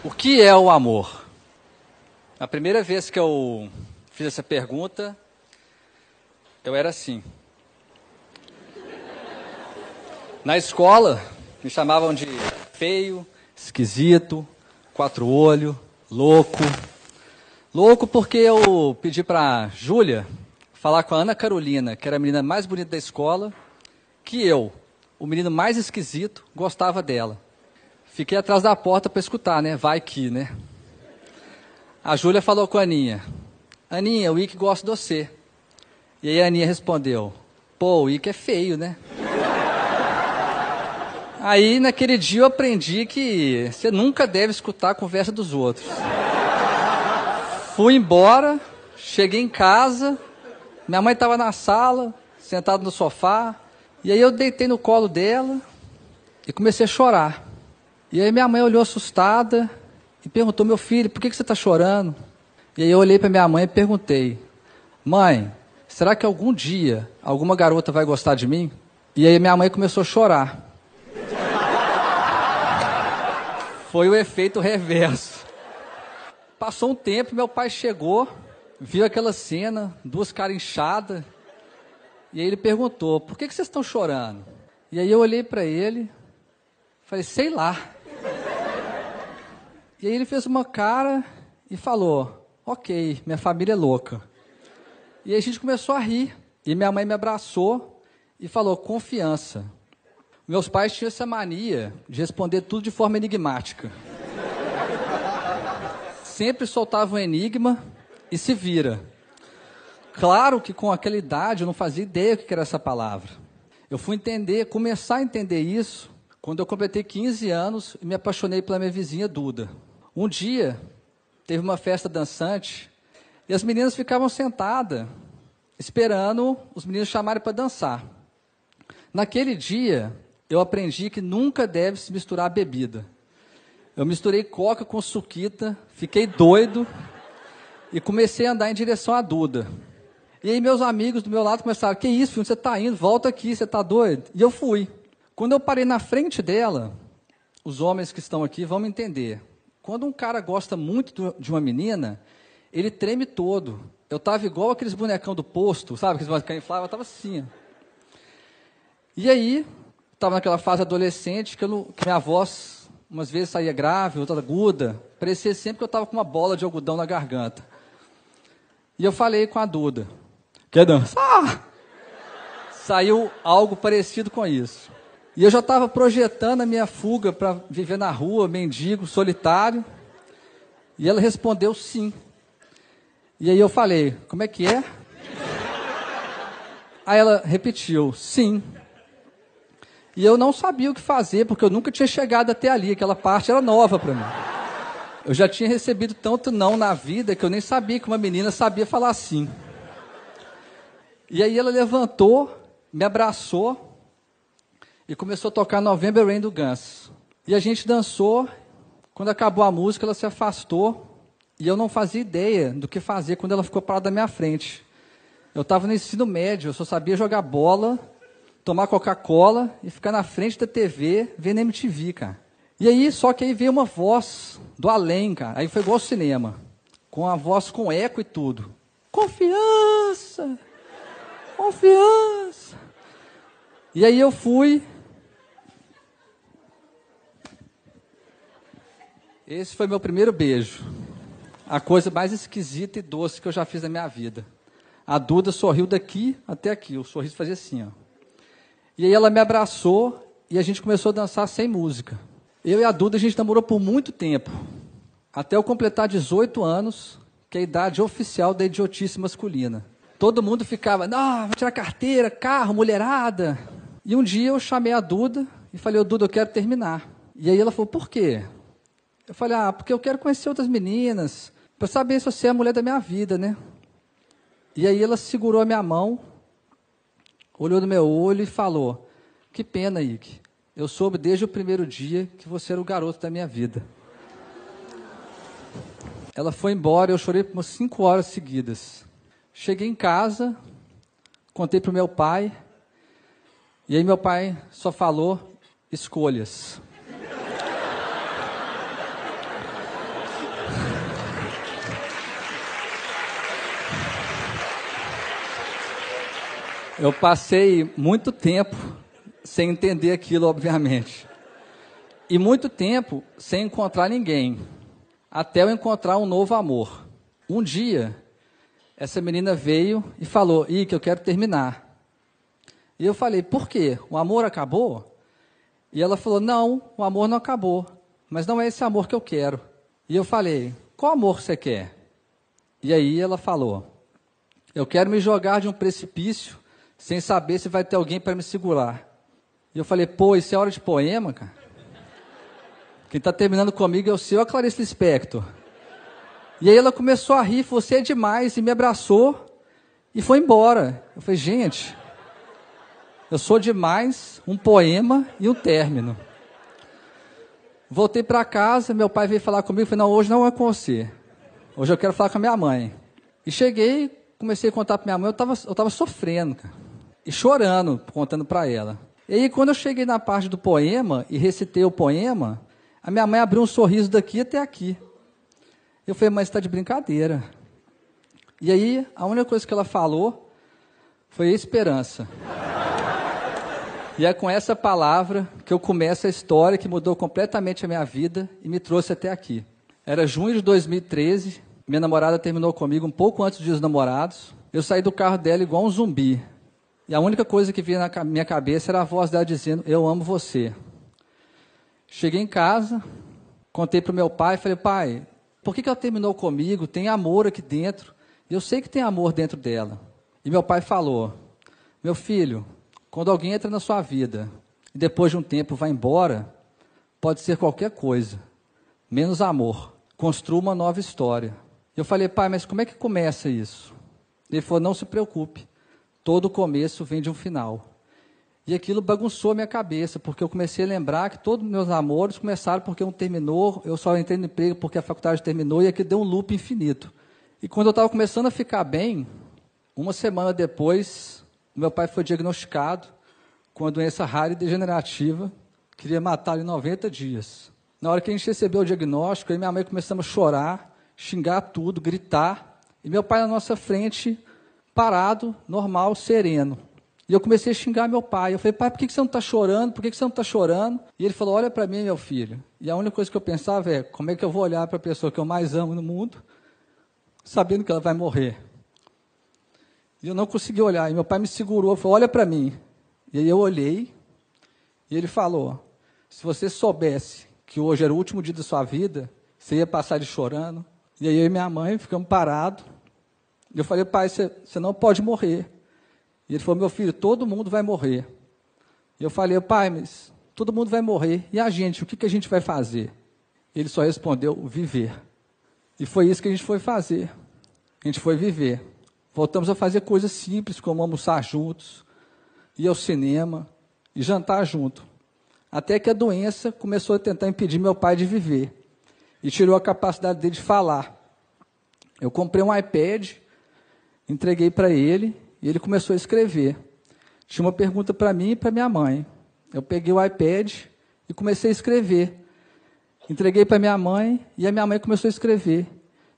O que é o amor? A primeira vez que eu fiz essa pergunta, eu era assim. Na escola, me chamavam de feio, esquisito, quatro olhos, louco. Louco porque eu pedi para Júlia falar com a Ana Carolina, que era a menina mais bonita da escola, que eu, o menino mais esquisito, gostava dela. Fiquei atrás da porta para escutar, né? Vai que, né? A Júlia falou com a Aninha. Aninha, o Ike gosta de você. E aí a Aninha respondeu. Pô, o Ike é feio, né? Aí, naquele dia, eu aprendi que você nunca deve escutar a conversa dos outros. Fui embora, cheguei em casa, minha mãe estava na sala, sentada no sofá, e aí eu deitei no colo dela e comecei a chorar. E aí minha mãe olhou assustada e perguntou, meu filho, por que você está chorando? E aí eu olhei para minha mãe e perguntei, mãe, será que algum dia alguma garota vai gostar de mim? E aí minha mãe começou a chorar. Foi o efeito reverso. Passou um tempo, meu pai chegou, viu aquela cena, duas caras inchadas, e aí ele perguntou, por que vocês estão chorando? E aí eu olhei para ele, falei, sei lá. E aí ele fez uma cara e falou, ok, minha família é louca. E aí a gente começou a rir, e minha mãe me abraçou e falou, confiança. Meus pais tinham essa mania de responder tudo de forma enigmática. Sempre soltava um enigma e se vira. Claro que com aquela idade eu não fazia ideia do que era essa palavra. Eu fui começar a entender isso quando eu completei 15 anos e me apaixonei pela minha vizinha Duda. Um dia, teve uma festa dançante e as meninas ficavam sentadas, esperando os meninos chamarem para dançar. Naquele dia, eu aprendi que nunca deve se misturar bebida. Eu misturei coca com suquita, fiquei doido e comecei a andar em direção à Duda. E aí meus amigos do meu lado começaram, que isso, filho, você está indo? Volta aqui, você está doido? E eu fui. Quando eu parei na frente dela, os homens que estão aqui vão me entender. Quando um cara gosta muito de uma menina, ele treme todo. Eu estava igual aqueles bonecão do posto, sabe? Aqueles bonecão inflável, eu estava assim. E aí, estava naquela fase adolescente que minha voz... Umas vezes saía grave, outra aguda. Parecia sempre que eu estava com uma bola de algodão na garganta. E eu falei com a Duda. Quer dançar? Saiu algo parecido com isso. E eu já estava projetando a minha fuga para viver na rua, mendigo, solitário. E ela respondeu sim. E aí eu falei, como é que é? Aí ela repetiu, sim. E eu não sabia o que fazer, porque eu nunca tinha chegado até ali, aquela parte era nova para mim. Eu já tinha recebido tanto não na vida, que eu nem sabia que uma menina sabia falar sim. E aí ela levantou, me abraçou, e começou a tocar November Rain do Guns. E a gente dançou, quando acabou a música ela se afastou, e eu não fazia ideia do que fazer quando ela ficou parada na minha frente. Eu estava no ensino médio, eu só sabia jogar bola, tomar Coca-Cola e ficar na frente da TV vendo MTV, cara. E aí, só que aí veio uma voz do além, cara. Aí foi igual ao cinema. Com a voz com eco e tudo. Confiança! Confiança! E aí eu fui. Esse foi meu primeiro beijo. A coisa mais esquisita e doce que eu já fiz na minha vida. A Duda sorriu daqui até aqui. O sorriso fazia assim, ó. E aí ela me abraçou e a gente começou a dançar sem música. Eu e a Duda, a gente namorou por muito tempo. Até eu completar 18 anos, que é a idade oficial da idiotice masculina. Todo mundo ficava, não, vou tirar carteira, carro, mulherada. E um dia eu chamei a Duda e falei, Duda, eu quero terminar. E aí ela falou, por quê? Eu falei, porque eu quero conhecer outras meninas, para saber se você é a mulher da minha vida, né? E aí ela segurou a minha mão, olhou no meu olho e falou, que pena, Ike. Eu soube desde o primeiro dia que você era o garoto da minha vida. Ela foi embora e eu chorei por umas 5 horas seguidas. Cheguei em casa, contei para o meu pai, e aí meu pai só falou escolhas. Eu passei muito tempo sem entender aquilo, obviamente. E muito tempo sem encontrar ninguém, até eu encontrar um novo amor. Um dia, essa menina veio e falou, que eu quero terminar. E eu falei, por quê? O amor acabou? E ela falou, não, o amor não acabou, mas não é esse amor que eu quero. E eu falei, qual amor você quer? E aí ela falou, eu quero me jogar de um precipício sem saber se vai ter alguém para me segurar. E eu falei, pô, isso é hora de poema, cara? Quem está terminando comigo é o seu, a Clarice Lispector. E aí ela começou a rir, você é demais, e me abraçou e foi embora. Eu falei, gente, eu sou demais, um poema e um término. Voltei para casa, meu pai veio falar comigo, falei, não, hoje não é com você. Hoje eu quero falar com a minha mãe. E cheguei, comecei a contar para minha mãe, eu estava sofrendo, cara, e chorando, contando para ela. E aí quando eu cheguei na parte do poema e recitei o poema, a minha mãe abriu um sorriso daqui até aqui. Eu falei, mas você está de brincadeira. E aí, a única coisa que ela falou foi esperança. E é com essa palavra que eu começo a história que mudou completamente a minha vida e me trouxe até aqui. Era junho de 2013, minha namorada terminou comigo um pouco antes dos Dias dos Namorados. Eu saí do carro dela igual um zumbi. E a única coisa que vinha na minha cabeça era a voz dela dizendo, eu amo você. Cheguei em casa, contei para o meu pai, falei, pai, por que ela terminou comigo? Tem amor aqui dentro. E eu sei que tem amor dentro dela. E meu pai falou, meu filho, quando alguém entra na sua vida e depois de um tempo vai embora, pode ser qualquer coisa, menos amor. Construa uma nova história. Eu falei, pai, mas como é que começa isso? Ele falou, não se preocupe, todo começo vem de um final. E aquilo bagunçou a minha cabeça, porque eu comecei a lembrar que todos os meus namores começaram porque um terminou, eu só entrei no emprego porque a faculdade terminou, e aquilo deu um loop infinito. E quando eu estava começando a ficar bem, uma semana depois, meu pai foi diagnosticado com uma doença rara e degenerativa, queria matar ele em 90 dias. Na hora que a gente recebeu o diagnóstico, eu e minha mãe começamos a chorar, xingar tudo, gritar, e meu pai na nossa frente, parado, normal, sereno. E eu comecei a xingar meu pai. Eu falei, pai, por que você não está chorando? Por que você não está chorando? E ele falou, olha para mim, meu filho. E a única coisa que eu pensava é, como é que eu vou olhar para a pessoa que eu mais amo no mundo, sabendo que ela vai morrer? E eu não consegui olhar. E meu pai me segurou, falou, olha para mim. E aí eu olhei, e ele falou, se você soubesse que hoje era o último dia da sua vida, você ia passar de chorando. E aí eu e minha mãe ficamos parados. E eu falei, pai, você não pode morrer. E ele falou, meu filho, todo mundo vai morrer. E eu falei, pai, mas todo mundo vai morrer. E a gente, o que a gente vai fazer? Ele só respondeu, viver. E foi isso que a gente foi fazer. A gente foi viver. Voltamos a fazer coisas simples, como almoçar juntos, ir ao cinema e jantar junto. Até que a doença começou a tentar impedir meu pai de viver. E tirou a capacidade dele de falar. Eu comprei um iPad, entreguei para ele, e ele começou a escrever. Tinha uma pergunta para mim e para minha mãe. Eu peguei o iPad e comecei a escrever. Entreguei para minha mãe e a minha mãe começou a escrever.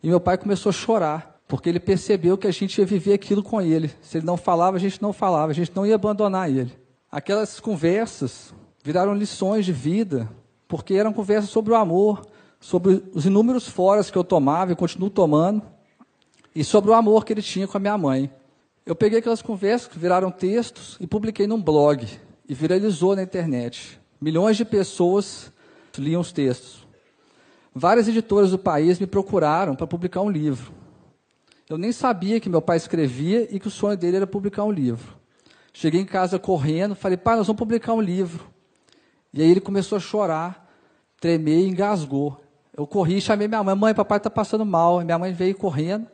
E meu pai começou a chorar, porque ele percebeu que a gente ia viver aquilo com ele. Se ele não falava, a gente não falava, a gente não ia abandonar ele. Aquelas conversas viraram lições de vida, porque eram conversas sobre o amor, sobre os inúmeros foras que eu tomava e continuo tomando, e sobre o amor que ele tinha com a minha mãe. Eu peguei aquelas conversas que viraram textos e publiquei num blog, e viralizou na internet. Milhões de pessoas liam os textos. Várias editoras do país me procuraram para publicar um livro. Eu nem sabia que meu pai escrevia e que o sonho dele era publicar um livro. Cheguei em casa correndo, falei, pai, nós vamos publicar um livro. E aí ele começou a chorar, tremer e engasgou. Eu corri e chamei minha mãe, mãe, papai está passando mal. E minha mãe veio correndo.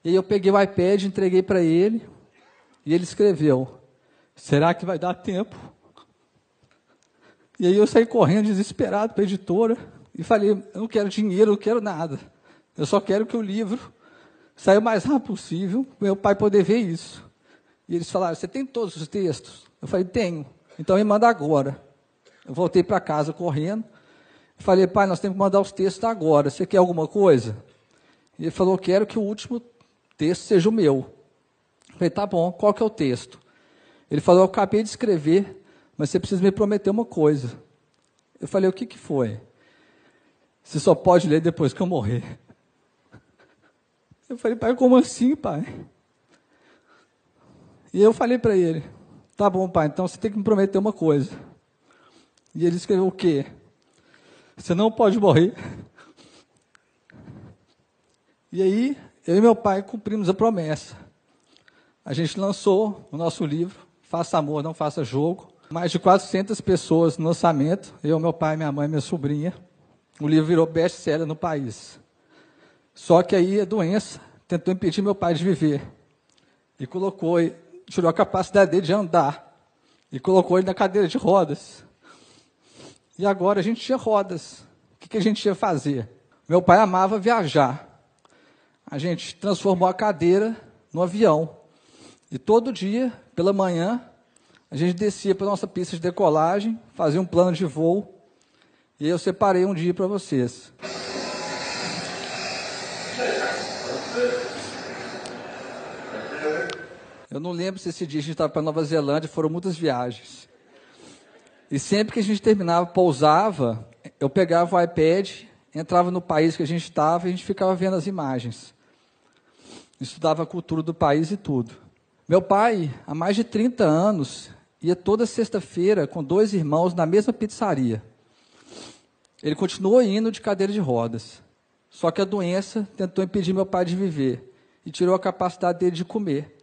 E aí eu peguei o iPad, entreguei para ele, e ele escreveu, será que vai dar tempo? E aí eu saí correndo, desesperado, para a editora, e falei, eu não quero dinheiro, eu não quero nada. Eu só quero que o livro saia o mais rápido possível, para meu pai poder ver isso. E eles falaram, você tem todos os textos? Eu falei, tenho. Então me manda agora. Eu voltei para casa correndo, falei, pai, nós temos que mandar os textos agora, você quer alguma coisa? E ele falou, quero que o último texto seja o meu. Eu falei, tá bom, qual que é o texto? Ele falou, eu acabei de escrever, mas você precisa me prometer uma coisa. Eu falei, o que foi? Você só pode ler depois que eu morrer. Eu falei, pai, como assim, pai? E eu falei para ele, tá bom, pai, então você tem que me prometer uma coisa. E ele escreveu o quê? Você não pode morrer. E aí, eu e meu pai cumprimos a promessa. A gente lançou o nosso livro, Faça Amor, Não Faça Jogo. Mais de 400 pessoas no lançamento. Eu, meu pai, minha mãe, minha sobrinha. O livro virou best-seller no país. Só que aí a doença tentou impedir meu pai de viver. E tirou a capacidade dele de andar. E colocou ele na cadeira de rodas. E agora a gente tinha rodas. O que a gente ia fazer? Meu pai amava viajar. A gente transformou a cadeira no avião. E todo dia, pela manhã, a gente descia para a nossa pista de decolagem, fazia um plano de voo. E eu separei um dia para vocês. Eu não lembro se esse dia a gente estava para Nova Zelândia, foram muitas viagens. E sempre que a gente terminava, pousava, eu pegava o iPad, entrava no país que a gente estava e a gente ficava vendo as imagens. Estudava a cultura do país e tudo. Meu pai, há mais de 30 anos, ia toda sexta-feira com 2 irmãos na mesma pizzaria. Ele continuou indo de cadeira de rodas. Só que a doença tentou impedir meu pai de viver e tirou a capacidade dele de comer.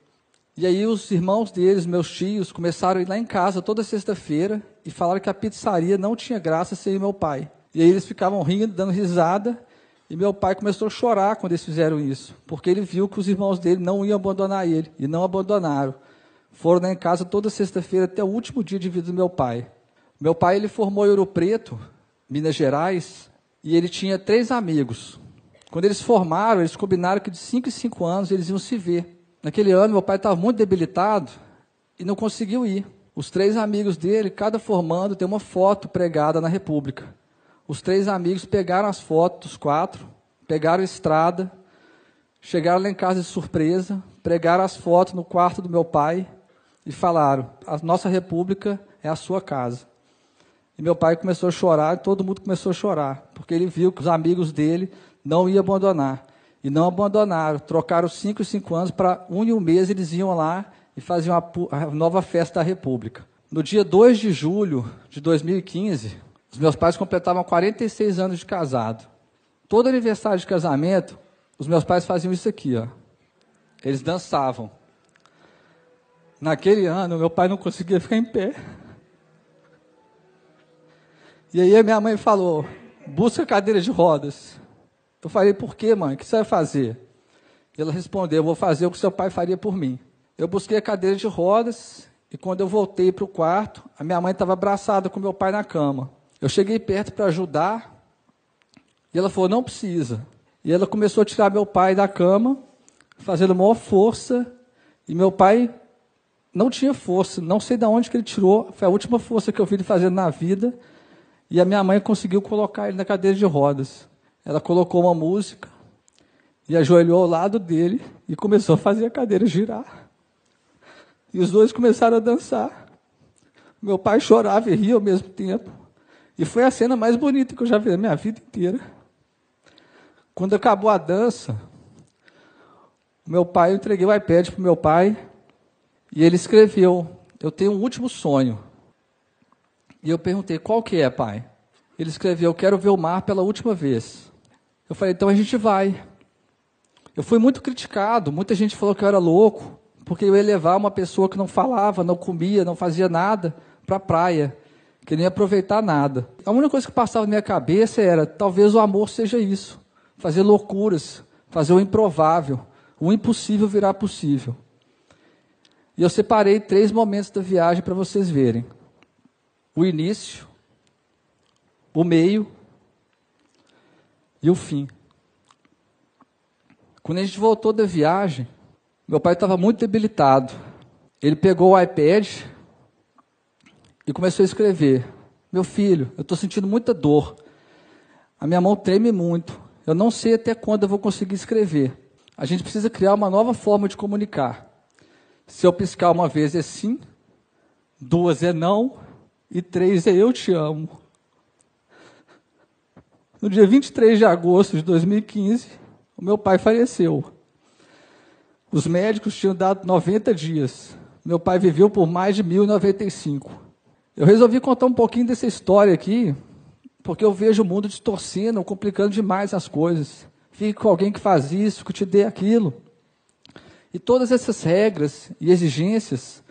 E aí os irmãos deles, meus tios, começaram a ir lá em casa toda sexta-feira e falaram que a pizzaria não tinha graça sem meu pai. E aí eles ficavam rindo, dando risada, e meu pai começou a chorar quando eles fizeram isso, porque ele viu que os irmãos dele não iam abandonar ele, e não abandonaram. Foram lá em casa toda sexta-feira até o último dia de vida do meu pai. Meu pai, ele formou em Ouro Preto, Minas Gerais, e ele tinha 3 amigos. Quando eles formaram, eles combinaram que de 5 em 5 anos eles iam se ver. Naquele ano, meu pai estava muito debilitado e não conseguiu ir. Os 3 amigos dele, cada formando, tem uma foto pregada na República. Os 3 amigos pegaram as fotos dos 4, pegaram a estrada, chegaram lá em casa de surpresa, pregaram as fotos no quarto do meu pai e falaram, a nossa República é a sua casa. E meu pai começou a chorar, e todo mundo começou a chorar, porque ele viu que os amigos dele não iam abandonar. E não abandonaram, trocaram 5 em 5 anos para 1 em 1 mês eles iam lá e faziam a nova festa da República. No dia 2 de julho de 2015, os meus pais completavam 46 anos de casado. Todo aniversário de casamento, os meus pais faziam isso aqui, ó. Eles dançavam. Naquele ano, meu pai não conseguia ficar em pé. E aí a minha mãe falou, busca cadeira de rodas. Eu falei, por quê, mãe? O que você vai fazer? E ela respondeu, eu vou fazer o que seu pai faria por mim. Eu busquei a cadeira de rodas e quando eu voltei para o quarto, a minha mãe estava abraçada com meu pai na cama. Eu cheguei perto para ajudar e ela falou, não precisa. E ela começou a tirar meu pai da cama, fazendo maior força, e meu pai não tinha força, não sei de onde que ele tirou, foi a última força que eu vi ele fazendo na vida, e a minha mãe conseguiu colocar ele na cadeira de rodas. Ela colocou uma música e ajoelhou ao lado dele e começou a fazer a cadeira girar. E os dois começaram a dançar. Meu pai chorava e ria ao mesmo tempo. E foi a cena mais bonita que eu já vi na minha vida inteira. Quando acabou a dança, eu entreguei o iPad para o meu pai e ele escreveu, eu tenho um último sonho. E eu perguntei, qual que é, pai? Ele escreveu, eu quero ver o mar pela última vez. Eu falei, então a gente vai. Eu fui muito criticado, muita gente falou que eu era louco, porque eu ia levar uma pessoa que não falava, não comia, não fazia nada, para a praia, que não ia aproveitar nada. A única coisa que passava na minha cabeça era, talvez o amor seja isso, fazer loucuras, fazer o improvável, o impossível virar possível. E eu separei 3 momentos da viagem para vocês verem. O início, o meio e o fim. Quando a gente voltou da viagem, meu pai estava muito debilitado. Ele pegou o iPad e começou a escrever. Meu filho, eu estou sentindo muita dor. A minha mão treme muito. Eu não sei até quando eu vou conseguir escrever. A gente precisa criar uma nova forma de comunicar. Se eu piscar uma vez é sim, 2 é não e 3 é eu te amo. No dia 23 de agosto de 2015, o meu pai faleceu. Os médicos tinham dado 90 dias. Meu pai viveu por mais de 1095. Eu resolvi contar um pouquinho dessa história aqui, porque eu vejo o mundo distorcendo, complicando demais as coisas. Fique com alguém que faz isso, que te dê aquilo. E todas essas regras e exigências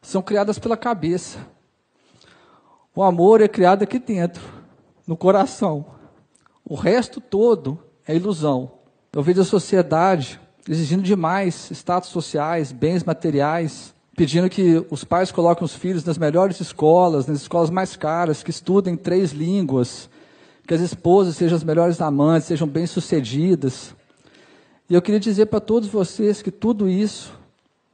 são criadas pela cabeça. O amor é criado aqui dentro, no coração. O resto todo é ilusão. Eu vejo a sociedade exigindo demais status sociais, bens materiais, pedindo que os pais coloquem os filhos nas melhores escolas, nas escolas mais caras, que estudem 3 línguas, que as esposas sejam as melhores amantes, sejam bem-sucedidas. E eu queria dizer para todos vocês que tudo isso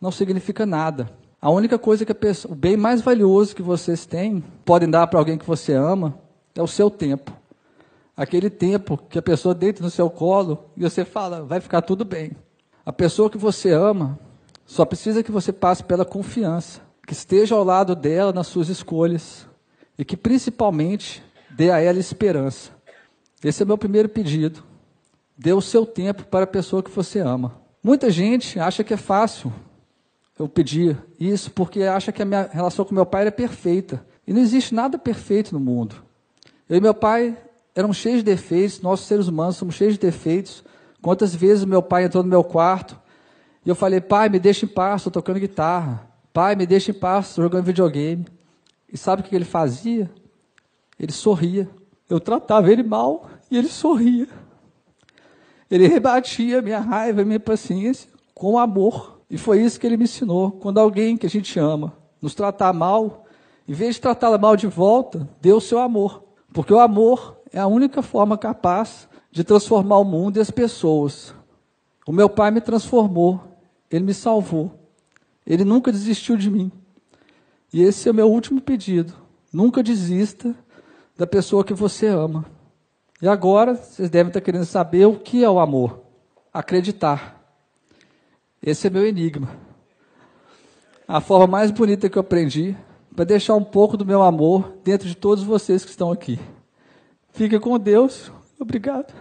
não significa nada. A única coisa que o bem mais valioso que vocês têm, podem dar para alguém que você ama, é o seu tempo. Aquele tempo que a pessoa deita no seu colo e você fala, vai ficar tudo bem. A pessoa que você ama só precisa que você passe pela confiança, que esteja ao lado dela nas suas escolhas e que principalmente dê a ela esperança. Esse é o meu primeiro pedido. Dê o seu tempo para a pessoa que você ama. Muita gente acha que é fácil eu pedir isso porque acha que a minha relação com meu pai é perfeita. E não existe nada perfeito no mundo. Eu e meu pai eram cheios de defeitos, nós seres humanos somos cheios de defeitos. Quantas vezes meu pai entrou no meu quarto e eu falei, pai, me deixa em paz, estou tocando guitarra. Pai, me deixa em paz, estou jogando videogame. E sabe o que ele fazia? Ele sorria. Eu tratava ele mal e ele sorria. Ele rebatia a minha raiva, a minha paciência com amor. E foi isso que ele me ensinou. Quando alguém que a gente ama nos tratar mal, em vez de tratá-la mal de volta, dê o seu amor. Porque o amor é a única forma capaz de transformar o mundo e as pessoas. O meu pai me transformou, ele me salvou. Ele nunca desistiu de mim. E esse é o meu último pedido. Nunca desista da pessoa que você ama. E agora, vocês devem estar querendo saber o que é o amor. Acreditar. Esse é meu enigma. A forma mais bonita que eu aprendi para deixar um pouco do meu amor dentro de todos vocês que estão aqui. Fique com Deus. Obrigado.